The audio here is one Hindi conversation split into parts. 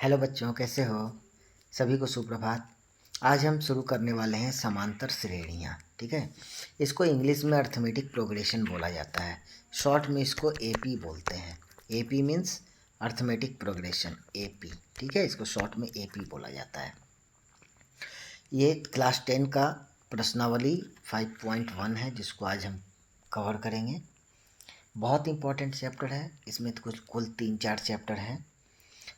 हेलो बच्चों, कैसे हो? सभी को सुप्रभात। आज हम शुरू करने वाले हैं समांतर श्रेणियाँ। ठीक है, इसको इंग्लिश में अर्थमेटिक प्रोग्रेशन बोला जाता है। शॉर्ट में इसको एपी बोलते हैं। AP means arithmetic progression, AP. ठीक है, इसको शॉर्ट में एपी बोला जाता है। ये क्लास 10 का प्रश्नावली 5.1 है, जिसको आज हम कवर करेंगे। बहुत इंपॉर्टेंट चैप्टर है। इसमें तो कुल 3-4 चैप्टर हैं।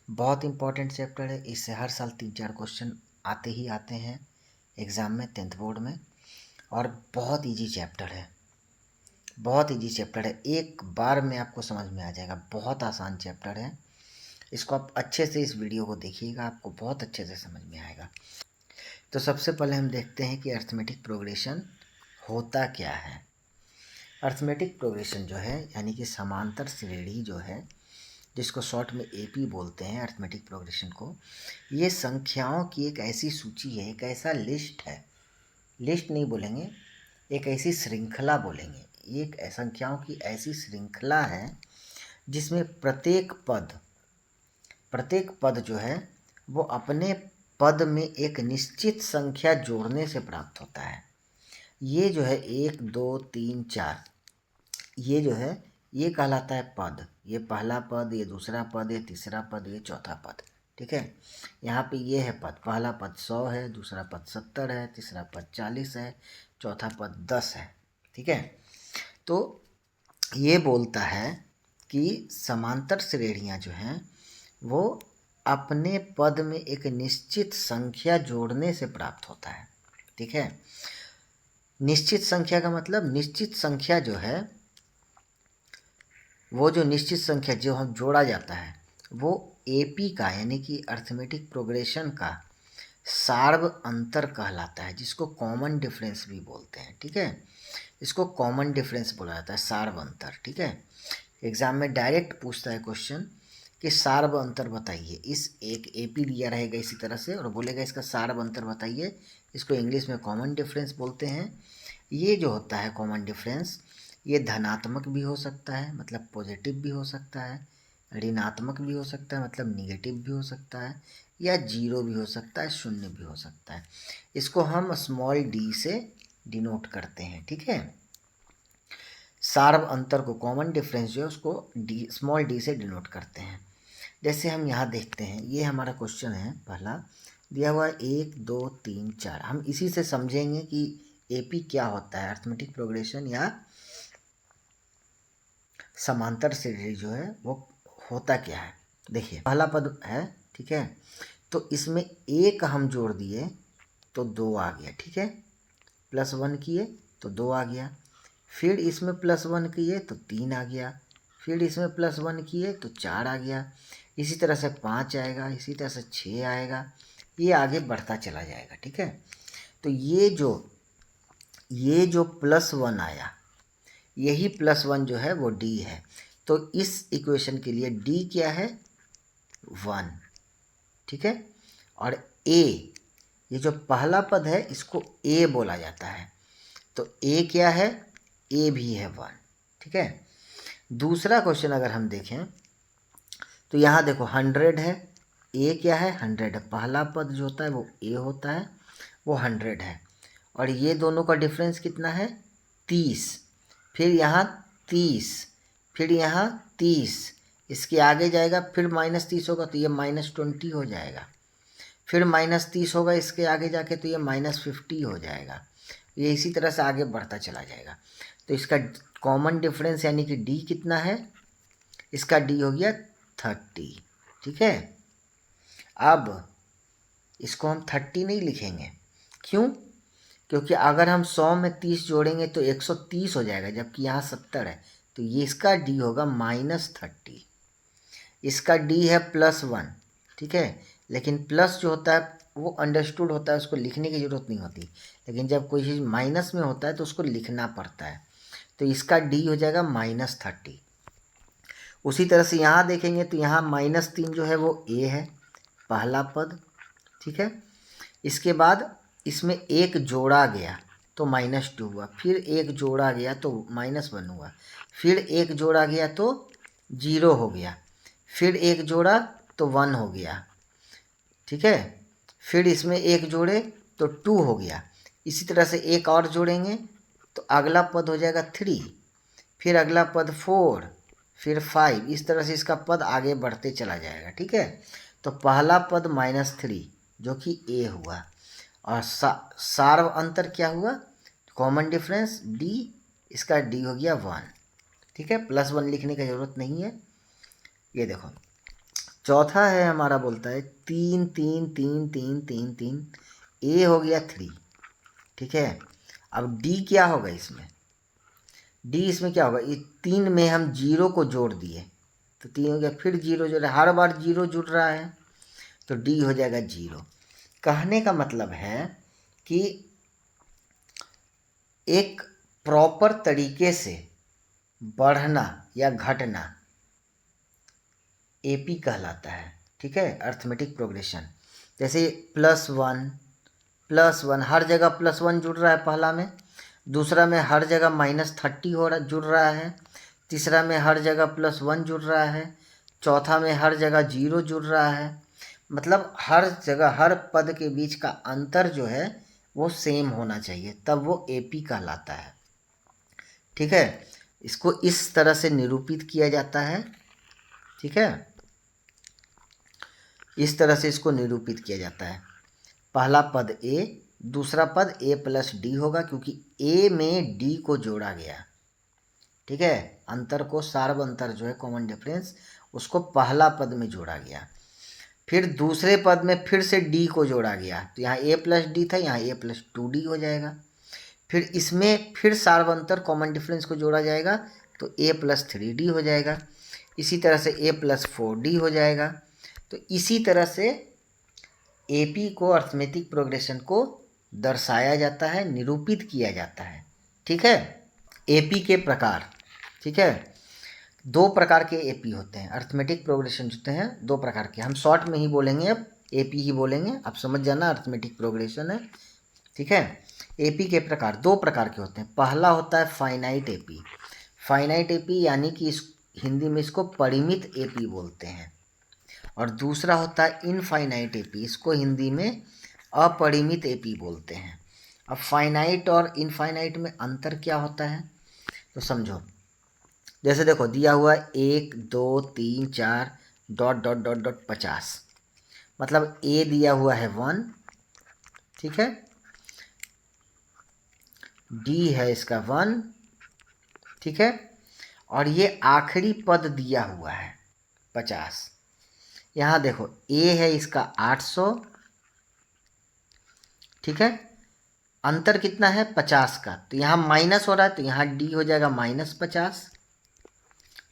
बहुत इंपॉर्टेंट चैप्टर है। इससे हर साल 3-4 क्वेश्चन आते ही आते हैं एग्ज़ाम में, 10th बोर्ड में। और बहुत इजी चैप्टर है, बहुत इजी चैप्टर है। एक बार में आपको समझ में आ जाएगा। बहुत आसान चैप्टर है। इसको आप अच्छे से इस वीडियो को देखिएगा, आपको बहुत अच्छे से समझ में आएगा। तो सबसे पहले हम देखते हैं कि अर्थमेटिक प्रोग्रेशन होता क्या है। अर्थमेटिक प्रोग्रेशन जो है, यानी कि समांतर श्रेणी जो है, जिसको शॉर्ट में एपी बोलते हैं, अर्थमेटिक प्रोग्रेशन को, ये संख्याओं की एक ऐसी सूची है, एक ऐसा लिस्ट है। लिस्ट नहीं बोलेंगे, एक ऐसी श्रृंखला बोलेंगे। ये एक संख्याओं की ऐसी श्रृंखला है जिसमें प्रत्येक पद जो है वो अपने पद में एक निश्चित संख्या जोड़ने से प्राप्त होता है। ये जो है 1, 2, 3, 4, ये जो है ये कहलाता है पद। ये पहला पद, ये दूसरा पद, ये तीसरा पद, ये चौथा पद। ठीक है, यहाँ पे ये है पद। पहला पद 100 है, दूसरा पद 70 है, तीसरा पद 40 है, चौथा पद 10 है। ठीक है, तो ये बोलता है कि समांतर श्रेणियाँ जो हैं वो अपने पद में एक निश्चित संख्या जोड़ने से प्राप्त होता है। ठीक है, निश्चित संख्या का मतलब, निश्चित संख्या जो है वो जो निश्चित संख्या जो हम जोड़ा जाता है वो एपी का, यानी कि अर्थमेटिक प्रोग्रेशन का सार्व अंतर कहलाता है, जिसको कॉमन डिफरेंस भी बोलते हैं। ठीक है, इसको कॉमन डिफरेंस बोला जाता है, सार्व अंतर। ठीक है, एग्जाम में डायरेक्ट पूछता है क्वेश्चन कि सार्व अंतर बताइए। इस एक एपी दिया रहेगा इसी तरह से और बोलेगा इसका सार्व अंतर बताइए। इसको इंग्लिश में कॉमन डिफरेंस बोलते हैं। ये जो होता है कॉमन डिफरेंस, ये धनात्मक भी हो सकता है, मतलब पॉजिटिव भी हो सकता है, ऋणात्मक भी हो सकता है, मतलब निगेटिव भी हो सकता है, या जीरो भी हो सकता है, शून्य भी हो सकता है। इसको हम स्मॉल डी से डिनोट करते हैं। ठीक है, सार्व अंतर को, कॉमन डिफरेंस जो है उसको डी, स्मॉल डी से डिनोट करते हैं। जैसे हम यहाँ देखते हैं, ये हमारा क्वेश्चन है पहला दिया हुआ 1, 2, 3, 4। हम इसी से समझेंगे कि एपी क्या होता है, अर्थमेटिक प्रोग्रेशन या समांतर श्रेणी जो है वो होता क्या है। देखिए पहला पद है, ठीक है, तो इसमें एक हम जोड़ दिए तो 2 आ गया। ठीक है, +1 किए तो 2 आ गया, फिर इसमें +1 किए तो 3 आ गया, फिर इसमें +1 किए तो 4 आ गया, इसी तरह से 5 आएगा, इसी तरह से 6 आएगा, ये आगे बढ़ता चला जाएगा। ठीक है, तो ये जो +1 आया, यही +1 जो है वो डी है। तो इस इक्वेशन के लिए डी क्या है, 1। ठीक है, और ए, ये जो पहला पद है इसको ए बोला जाता है, तो ए क्या है, ए भी है 1। ठीक है, दूसरा क्वेश्चन अगर हम देखें तो यहाँ देखो 100 है, ए क्या है, 100 है। पहला पद जो होता है वो ए होता है, वो 100 है, और ये दोनों का डिफरेंस कितना है, 30। फिर यहाँ 30, फिर यहाँ 30, इसके आगे जाएगा फिर -30 होगा तो ये -20 हो जाएगा, फिर -30 होगा इसके आगे जाके तो ये -50 हो जाएगा। ये इसी तरह से आगे बढ़ता चला जाएगा। तो इसका कॉमन डिफरेंस यानी कि डी कितना है, इसका डी हो गया 30। ठीक है, अब इसको हम 30 नहीं लिखेंगे, क्यों, क्योंकि अगर हम 100 में 30 जोड़ेंगे तो 130 हो जाएगा, जबकि यहाँ 70 है, तो ये इसका डी होगा -30। इसका डी है +1। ठीक है, लेकिन प्लस जो होता है वो अंडरस्टूड होता है, उसको लिखने की ज़रूरत नहीं होती, लेकिन जब कोई चीज़ माइनस में होता है तो उसको लिखना पड़ता है। तो इसका डी हो जाएगा -30। उसी तरह से यहाँ देखेंगे तो यहाँ -3 जो है वो ए है, पहला पद। ठीक है, इसके बाद इसमें एक जोड़ा गया तो -2 हुआ, फिर एक जोड़ा गया तो -1 हुआ, फिर एक जोड़ा गया तो 0 हो गया, फिर एक जोड़ा तो 1 हो गया, ठीक है। फिर इसमें एक जोड़े तो 2 हो गया। इसी तरह से एक और जोड़ेंगे तो अगला पद हो जाएगा 3, फिर अगला पद 4, फिर 5। इस तरह से इसका पद आगे बढ़ते चला जाएगा। ठीक है। तो पहला पद -3 जो कि ए हुआ, और सार्व अंतर क्या हुआ, कॉमन डिफरेंस डी, इसका डी हो गया 1। ठीक है, +1 लिखने की ज़रूरत नहीं है। ये देखो चौथा है हमारा, बोलता है 3 3 3 3 3 3, ए हो गया 3। ठीक है। अब डी क्या होगा इसमें, डी इसमें क्या होगा, ये 3 में हम 0 को जोड़ दिए तो 3 हो गया, फिर 0 जोड़, हर बार 0 जुड़ रहा है तो डी हो जाएगा 0। कहने का मतलब है कि एक प्रॉपर तरीके से बढ़ना या घटना एपी कहलाता है। ठीक है, अर्थमेटिक प्रोग्रेशन। जैसे +1 हर जगह +1 जुड़ रहा है पहला में, दूसरा में हर जगह -30 हो रहा जुड़ रहा है, तीसरा में हर जगह +1 जुड़ रहा है, चौथा में हर जगह 0 जुड़ रहा है। मतलब हर जगह हर पद के बीच का अंतर जो है वो सेम होना चाहिए, तब वो एपी कहलाता है। ठीक है, इसको इस तरह से निरूपित किया जाता है। ठीक है, इस तरह से इसको निरूपित किया जाता है। पहला पद ए, दूसरा पद a+d होगा क्योंकि a में d को जोड़ा गया। ठीक है, अंतर को, सार्व अंतर जो है कॉमन डिफरेंस, उसको पहला पद में जोड़ा गया। फिर दूसरे पद में फिर से d को जोड़ा गया तो यहाँ a+d था, यहाँ a+2d हो जाएगा। फिर इसमें फिर सार्व अंतर कॉमन डिफरेंस को जोड़ा जाएगा तो a+3d हो जाएगा। इसी तरह से a+4d हो जाएगा। तो इसी तरह से एपी को, अर्थमेटिक प्रोग्रेशन को दर्शाया जाता है, निरूपित किया जाता है। ठीक है, एपी के प्रकार। ठीक है, 2 प्रकार के एपी होते हैं, अर्थमेटिक प्रोग्रेशन होते हैं 2 प्रकार के। हम शॉर्ट में ही बोलेंगे, अब एपी ही बोलेंगे, आप समझ जाना अर्थमेटिक प्रोग्रेशन है। ठीक है, एपी के प्रकार 2 प्रकार के होते हैं। पहला होता है फाइनाइट एपी। फाइनाइट एपी यानी कि इस हिंदी में इसको परिमित एपी बोलते हैं। और दूसरा होता है इनफाइनाइट एपी, इसको हिंदी में अपरिमित एपी बोलते हैं। अब फाइनाइट और इनफाइनाइट में अंतर क्या होता है तो समझो। जैसे देखो दिया हुआ 1 2 3 4 ... 50, मतलब ए दिया हुआ है 1। ठीक है, डी है इसका 1। ठीक है, और ये आखिरी पद दिया हुआ है 50। यहाँ देखो ए है इसका 800। ठीक है, अंतर कितना है 50 का, तो यहाँ माइनस हो रहा है तो यहाँ डी हो जाएगा -50।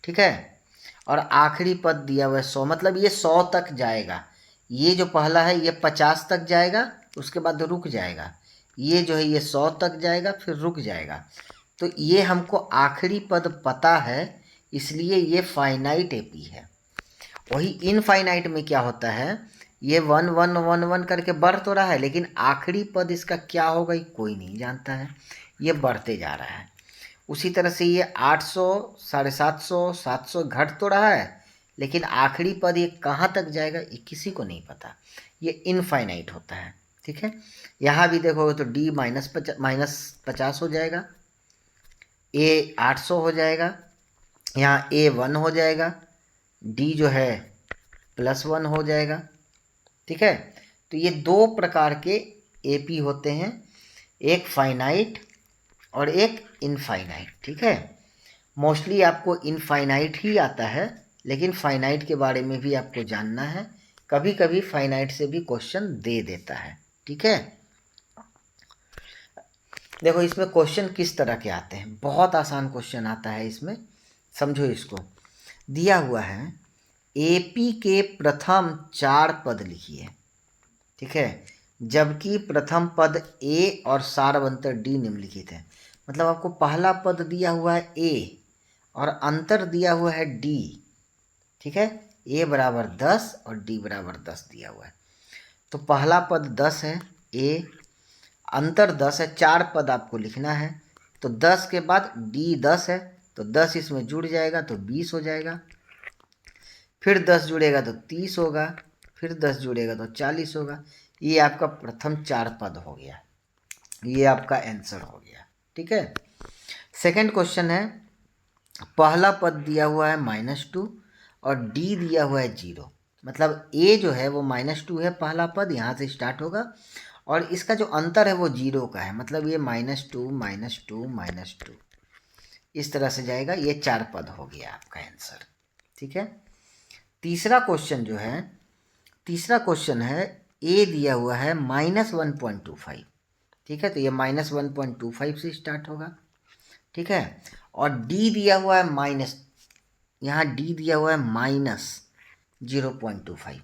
ठीक है, और आखिरी पद दिया हुआ है 100, मतलब ये 100 तक जाएगा। ये जो पहला है ये 50 तक जाएगा, उसके बाद रुक जाएगा। ये जो है ये 100 तक जाएगा, फिर रुक जाएगा। तो ये हमको आखिरी पद पता है, इसलिए ये फाइनाइट एपी है। वही इनफाइनाइट में क्या होता है, ये 1 1 1 1 करके बढ़ तो रहा है, लेकिन आखिरी पद इसका क्या होगा ये कोई नहीं जानता है, ये बढ़ते जा रहा है। उसी तरह से ये 800 750 700 घट तो रहा है, लेकिन आखिरी पद ये कहाँ तक जाएगा ये किसी को नहीं पता, ये इनफाइनाइट होता है। ठीक है, यहाँ भी देखोगे तो डी -50 हो जाएगा, ए 800 हो जाएगा, यहाँ ए 1 हो जाएगा, डी जो है +1 हो जाएगा। ठीक है, तो ये 2 प्रकार के एपी होते हैं, एक फाइनाइट और एक इनफाइनाइट। ठीक है, मोस्टली आपको इनफाइनाइट ही आता है, लेकिन फाइनाइट के बारे में भी आपको जानना है। कभी कभी फाइनाइट से भी क्वेश्चन दे देता है। ठीक है, देखो इसमें क्वेश्चन किस तरह के आते हैं, बहुत आसान क्वेश्चन आता है इसमें। समझो, इसको दिया हुआ है एपी के प्रथम 4 पद लिखिए। ठीक है, जबकि प्रथम पद ए और सार्व अंतर डी निम्नलिखित है। मतलब आपको पहला पद दिया हुआ है ए और अंतर दिया हुआ है डी। ठीक है, ए बराबर 10 और डी बराबर 10 दिया हुआ है। तो पहला पद 10 है ए, अंतर 10 है, 4 पद आपको लिखना है। तो 10 के बाद डी 10 है तो 10 इसमें जुड़ जाएगा तो 20 हो जाएगा, फिर 10 जुड़ेगा तो 30 होगा, फिर 10 जुड़ेगा तो 40 होगा। ये आपका प्रथम 4 पद हो गया, ये आपका आंसर हो गया। ठीक है। सेकंड क्वेश्चन है, पहला पद दिया हुआ है -2 और डी दिया हुआ है 0। मतलब ए जो है वो -2 है, पहला पद यहाँ से स्टार्ट होगा और इसका जो अंतर है वो 0 का है, मतलब ये -2 -2 -2 इस तरह से जाएगा। ये 4 पद हो गया आपका आंसर। ठीक है। तीसरा क्वेश्चन है ए दिया हुआ है -1.25। ठीक है, तो ये -1.25 से स्टार्ट होगा। ठीक है। और डी दिया हुआ है यहाँ डी दिया हुआ है -0.25,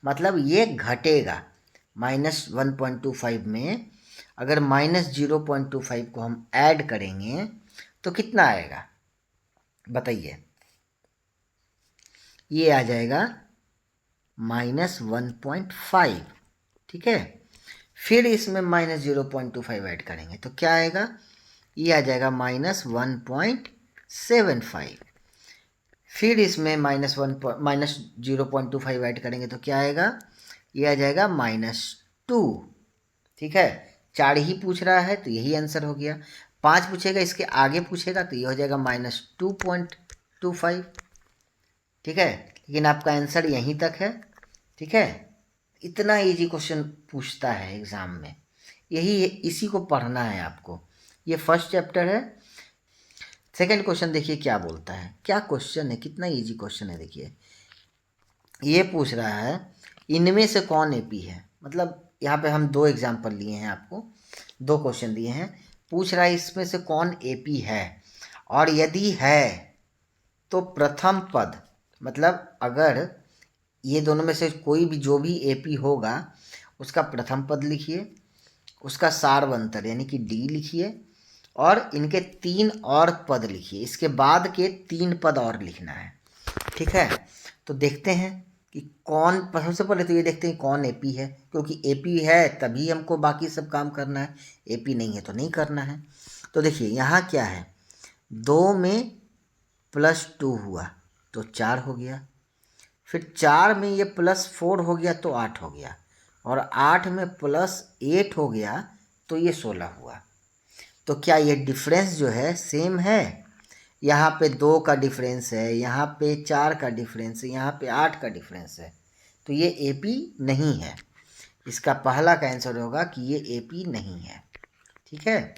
मतलब ये घटेगा। -1.25 में अगर -0.25 को हम ऐड करेंगे तो कितना आएगा बताइए? ये आ जाएगा -1.5। ठीक है। फिर इसमें -0.25 ऐड करेंगे तो क्या आएगा? ये आ जाएगा -1.75। फिर इसमें -0.25 ऐड करेंगे तो क्या आएगा? ये आ जाएगा -2। ठीक है। 4 ही पूछ रहा है तो यही आंसर हो गया। 5 पूछेगा, इसके आगे पूछेगा तो ये हो जाएगा -2.25। ठीक है, लेकिन आपका आंसर यहीं तक है। ठीक है। इतना इजी क्वेश्चन पूछता है एग्जाम में, यही इसी को पढ़ना है आपको। ये फर्स्ट चैप्टर है। सेकंड क्वेश्चन देखिए क्या बोलता है, क्या क्वेश्चन है, कितना इजी क्वेश्चन है। देखिए ये पूछ रहा है इनमें से कौन एपी है। मतलब यहाँ पे हम 2 एग्जाम्पल लिए हैं, आपको 2 क्वेश्चन दिए हैं। पूछ रहा है इसमें से कौन एपी है, और यदि है तो प्रथम पद, मतलब अगर ये दोनों में से कोई भी जो भी एपी होगा उसका प्रथम पद लिखिए, उसका सारवंतर यानी कि डी लिखिए, और इनके 3 और पद लिखिए। इसके बाद के 3 पद और लिखना है। ठीक है। तो देखते हैं कि कौन, सबसे पहले तो ये देखते हैं कौन एपी है, क्योंकि एपी है तभी हमको बाकी सब काम करना है, एपी नहीं है तो नहीं करना है। तो देखिए यहाँ क्या है, 2 में +2 हुआ तो 4 हो गया, फिर 4 में ये +4 हो गया तो 8 हो गया, और 8 में +8 हो गया तो ये 16 हुआ। तो क्या ये डिफरेंस जो है सेम है? यहाँ पे 2 का डिफरेंस है, यहाँ पे 4 का डिफरेंस है, यहाँ पे 8 का डिफरेंस है, तो ये एपी नहीं है। इसका पहला का आंसर होगा कि ये एपी नहीं है। ठीक है।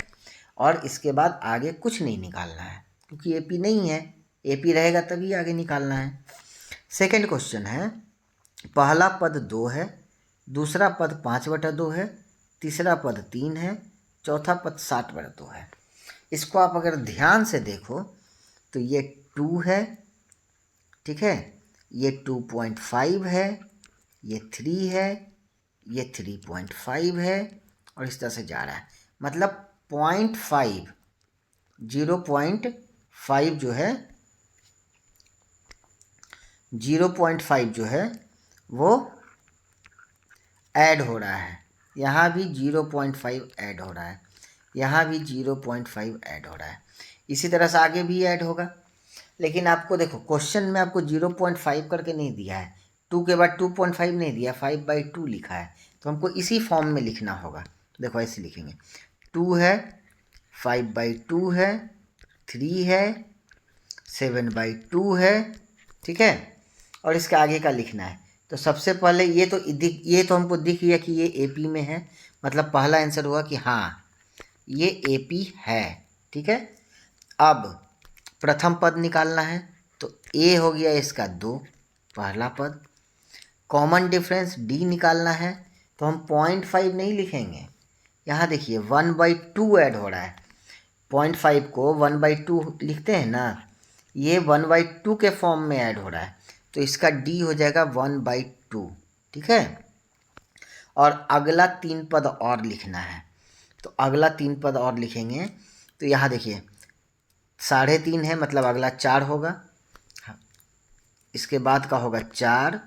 और इसके बाद आगे कुछ नहीं निकालना है, क्योंकि एपी नहीं है। एपी रहेगा तभी आगे निकालना है। सेकंड क्वेश्चन है, पहला पद 2 है, दूसरा पद 5/2 है, तीसरा पद 3 है, चौथा पद 60/2 है। इसको आप अगर ध्यान से देखो तो ये 2 है, ठीक है, ये 2.5 है, ये 3 है, ये 3.5 है, और इस तरह से जा रहा है। मतलब 0.5 जो है 0.5 जो है वो ऐड हो रहा है। यहाँ भी 0.5 ऐड हो रहा है, यहाँ भी 0.5 ऐड हो रहा है, इसी तरह से आगे भी ऐड होगा। लेकिन आपको देखो क्वेश्चन में आपको 0.5 करके नहीं दिया है, 2 के बाद 2.5 नहीं दिया, 5/2 लिखा है, तो हमको इसी फॉर्म में लिखना होगा। देखो ऐसे लिखेंगे, 2 है, 5/2 है, 3 है, 7/2 है। ठीक है। और इसके आगे का लिखना है। तो सबसे पहले ये तो हमको दिख गया कि ये एपी में है, मतलब पहला आंसर हुआ कि हाँ ये एपी है। ठीक है। अब प्रथम पद निकालना है, तो ए हो गया इसका 2, पहला पद। कॉमन डिफरेंस डी निकालना है, तो हम 0.5 नहीं लिखेंगे, यहाँ देखिए 1/2 ऐड हो रहा है। 0.5 को 1/2 लिखते हैं ना, ये 1/2 के फॉर्म में ऐड हो रहा है, तो इसका डी हो जाएगा 1/2। ठीक है। और अगला 3 पद और लिखना है, तो अगला 3 पद और लिखेंगे, तो यहाँ देखिए 3.5 है, मतलब अगला 4 होगा, इसके बाद का होगा 4,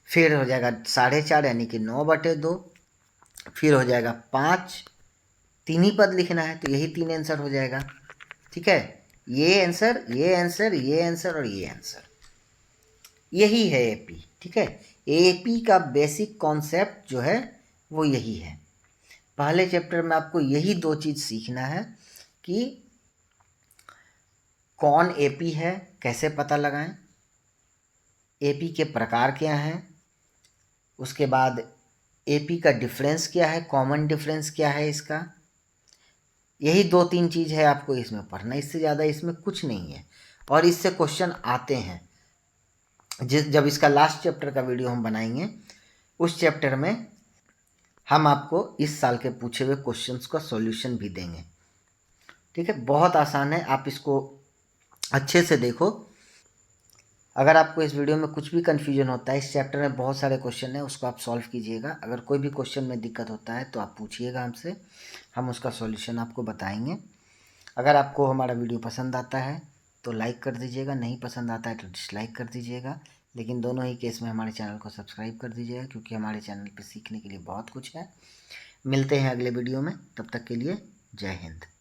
फिर हो जाएगा 4.5 यानी कि 9/2, फिर हो जाएगा 5, 3 ही पद लिखना है, तो यही 3 आंसर हो जाएगा। ठीक है। ये आंसर, ये आंसर, ये आंसर और ये आंसर, यही है एपी। ठीक है। एपी का बेसिक कॉन्सेप्ट जो है वो यही है। पहले चैप्टर में आपको यही दो चीज़ सीखना है कि कौन एपी है, कैसे पता लगाएं, एपी के प्रकार क्या हैं, उसके बाद एपी का डिफरेंस क्या है, कॉमन डिफरेंस क्या है इसका। यही दो तीन चीज़ है आपको इसमें पढ़ना, इससे ज़्यादा इसमें कुछ नहीं है। और इससे क्वेश्चन आते हैं। जब इसका लास्ट चैप्टर का वीडियो हम बनाएंगे, उस चैप्टर में हम आपको इस साल के पूछे हुए क्वेश्चंस का सॉल्यूशन भी देंगे। ठीक है, बहुत आसान है, आप इसको अच्छे से देखो। अगर आपको इस वीडियो में कुछ भी कन्फ्यूजन होता है, इस चैप्टर में बहुत सारे क्वेश्चन हैं, उसको आप सॉल्व कीजिएगा। अगर कोई भी क्वेश्चन में दिक्कत होता है तो आप पूछिएगा हमसे, हम उसका सॉल्यूशन आपको बताएंगे। अगर आपको हमारा वीडियो पसंद आता है तो लाइक कर दीजिएगा, नहीं पसंद आता है तो डिसलाइक कर दीजिएगा। लेकिन दोनों ही केस में हमारे चैनल को सब्सक्राइब कर दीजिएगा, क्योंकि हमारे चैनल पर सीखने के लिए बहुत कुछ है। मिलते हैं अगले वीडियो में, तब तक के लिए जय हिंद।